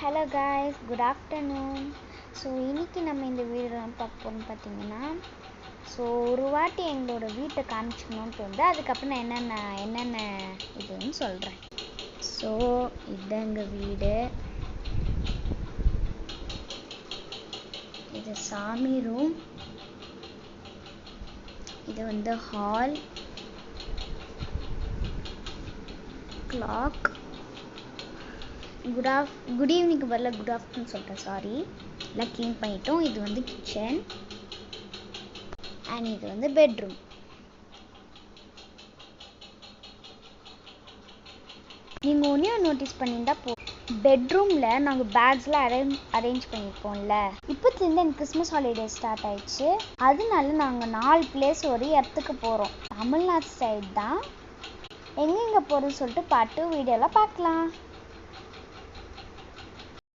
Hello guys, good afternoon. So இன்றைக்கி நம்ம இந்த வீடியோ பார்க்க போகிறோம்னு பார்த்தீங்கன்னா, ஸோ ஒரு வாட்டி எங்களோட வீட்டை காமிச்சிக்கணும்னு தோணுது. அதுக்கப்புறம் நான் என்னென்ன இதுன்னு சொல்கிறேன். ஸோ இதுதான் எங்கள் வீடு. இது சாமி ரூம், இது வந்து ஹால், கிளாக், குட் ஈவினிங்க்கு பதில் குட் ஆஃப்டர்நூன் சொல்கிறேன், சாரி. எல்லாம் க்ளீன் பண்ணிட்டோம். இது வந்து கிச்சன் அண்ட் இது வந்து பெட்ரூம். நீங்கள் ஒன்றே நோட்டீஸ் பண்ணியிருந்தா பெட்ரூமில் நாங்கள் பேக்ஸ்லாம் அரேஞ்ச் பண்ணியிருப்போம்ல. இப்போத்துலேருந்து எனக்கு கிறிஸ்மஸ் ஹாலிடேஸ் ஸ்டார்ட் ஆயிடுச்சு. அதனால நாங்கள் 4 பிளேஸ் ஒரு இடத்துக்கு போகிறோம். தமிழ்நாடு சைடு தான். எங்கெங்கே போகிறோன்னு சொல்லிட்டு வீடியோவில் பார்க்கலாம்.